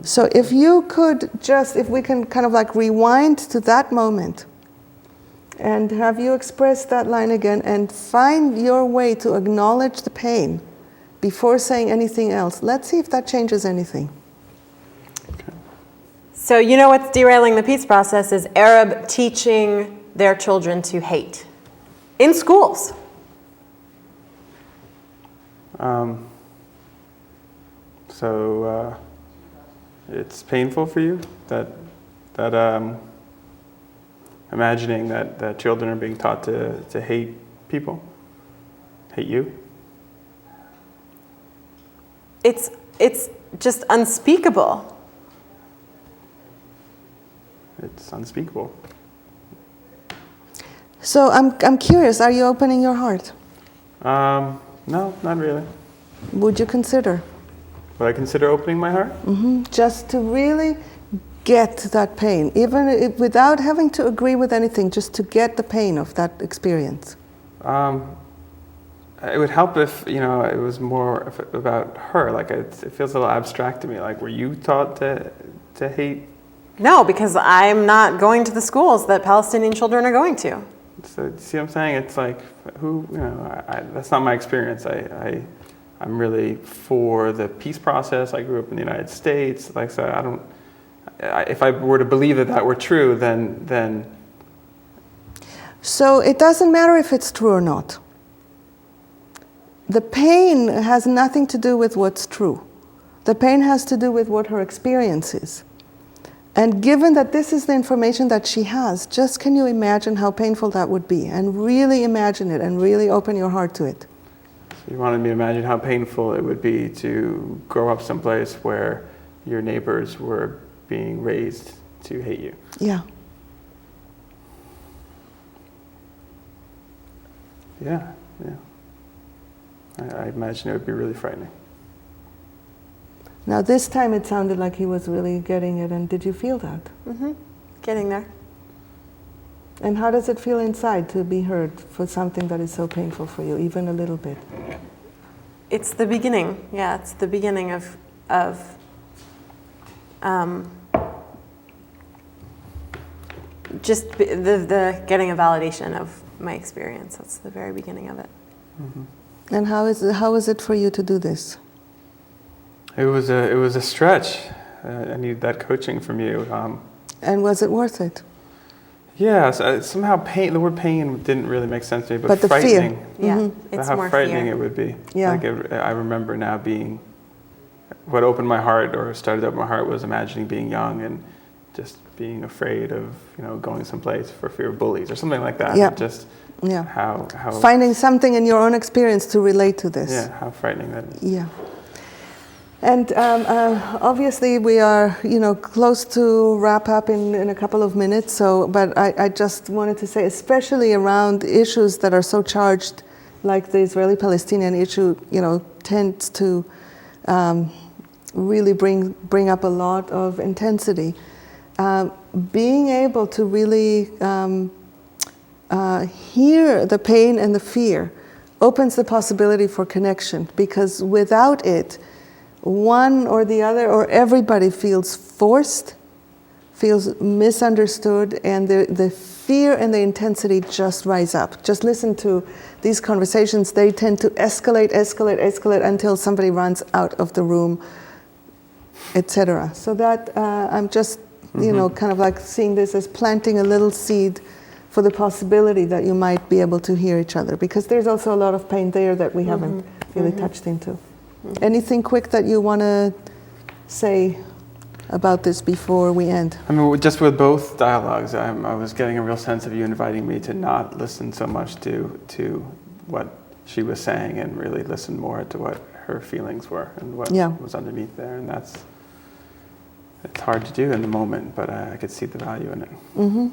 So if you could just, if we can kind of like rewind to that moment and have you express that line again and find your way to acknowledge the pain before saying anything else. Let's see if that changes anything. Okay. So you know what's derailing the peace process is Arab teaching their children to hate in schools. So it's painful for you that imagining that children are being taught to hate people, hate you. It's just unspeakable. It's unspeakable. So I'm curious, are you opening your heart? No, not really. Would you consider? Would I consider opening my heart? Mm-hmm. Just to really get that pain, even if, without having to agree with anything, just to get the pain of that experience. It would help if, it was more about her. Like it feels a little abstract to me. Like, were you taught to hate? No, because I'm not going to the schools that Palestinian children are going to. So, see what I'm saying? It's like, that's not my experience. I'm really for the peace process. I grew up in the United States. Like, so if I were to believe that were true, then. So it doesn't matter if it's true or not. The pain has nothing to do with what's true. The pain has to do with what her experience is. And given that this is the information that she has, just can you imagine how painful that would be? And really imagine it and really open your heart to it. So you wanted me to imagine how painful it would be to grow up someplace where your neighbors were being raised to hate you. Yeah. Yeah. I imagine it would be really frightening. Now this time it sounded like he was really getting it, and did you feel that? Mm-hmm. Getting there. And how does it feel inside to be heard for something that is so painful for you, even a little bit? It's the beginning. Yeah, it's the beginning of just the getting a validation of my experience. That's the very beginning of it. Mm-hmm. And how is it for you to do this? It was a stretch. I needed that coaching from you. And was it worth it? Yeah, somehow the word pain didn't really make sense to me, but the frightening. Fear. Yeah, mm-hmm. it's how more frightening fear. It would be. Yeah. I remember now being, what opened my heart or started to open my heart was imagining being young and just being afraid of, going someplace for fear of bullies or something like that. Yeah. Just yeah. How finding something in your own experience to relate to this. Yeah, how frightening that is. Yeah. And obviously we are, close to wrap up in a couple of minutes. But I just wanted to say, especially around issues that are so charged, like the Israeli-Palestinian issue, tends to really bring up a lot of intensity. Being able to really hear the pain and the fear opens the possibility for connection, because without it, one or the other or everybody feels forced, feels misunderstood, and the fear and the intensity just rise up. Just listen to these conversations. They tend to escalate until somebody runs out of the room, etc. So that I'm just, kind of like seeing this as planting a little seed for the possibility that you might be able to hear each other, because there's also a lot of pain there that we haven't really touched into. Anything quick that you want to say about this before we end? I mean, just with both dialogues, I was getting a real sense of you inviting me to not listen so much to what she was saying and really listen more to what her feelings were and what was underneath there. And it's hard to do in the moment, but I could see the value in it. Mm-hmm.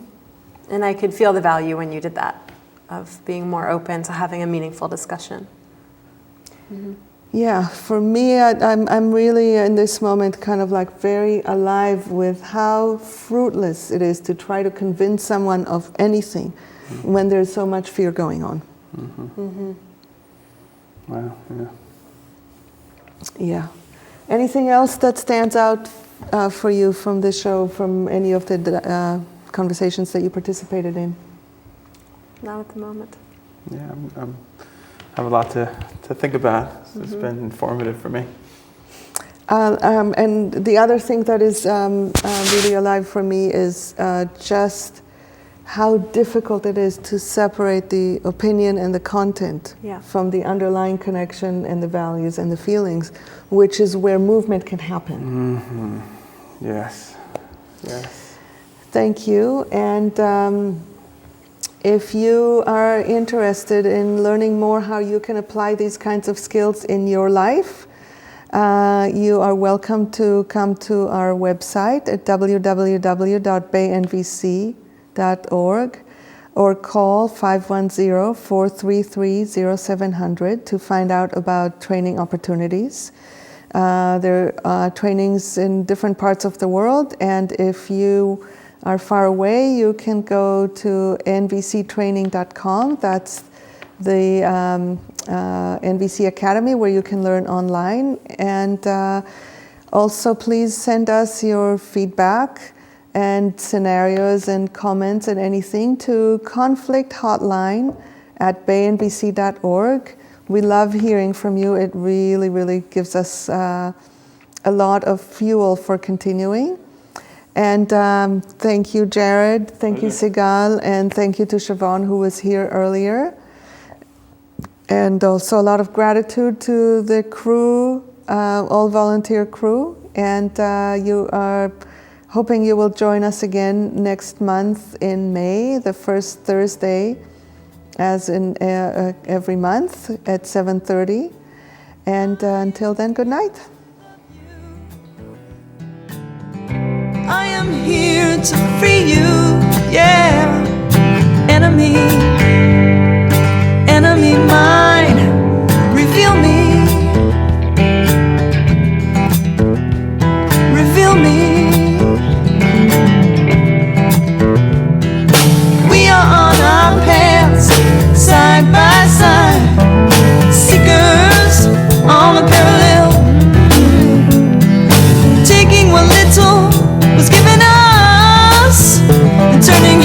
And I could feel the value when you did that, of being more open to having a meaningful discussion. Mm-hmm. Yeah, for me, I'm really in this moment kind of like very alive with how fruitless it is to try to convince someone of anything when there's so much fear going on. Mm-hmm. Mm-hmm. Wow, yeah. Yeah. Anything else that stands out for you from the show, from any of the conversations that you participated in? Not at the moment. Yeah, I have a lot to think about. It's been informative for me. And the other thing that is really alive for me is just how difficult it is to separate the opinion and the content from the underlying connection and the values and the feelings, which is where movement can happen. Mm-hmm. Yes. Yes. Thank you. And if you are interested in learning more how you can apply these kinds of skills in your life, you are welcome to come to our website at www.baynvc.org or call 510-433-0700 to find out about training opportunities. There are trainings in different parts of the world, and if you are far away, you can go to nvctraining.com. That's the NVC Academy, where you can learn online. And also, please send us your feedback and scenarios and comments and anything to conflicthotline@baynvc.org. We love hearing from you. It really, really gives us a lot of fuel for continuing. And thank you, Jared. Thank you, Sigal. And thank you to Siobhan, who was here earlier. And also a lot of gratitude to the crew, all volunteer crew. And you are hoping you will join us again next month in May, the first Thursday, as in every month at 7:30. And until then, good night. I am here to free you, yeah. Enemy mine, reveal me. Reveal me. We are on our paths, side by side, seekers on a parallel, taking what little was given us and turning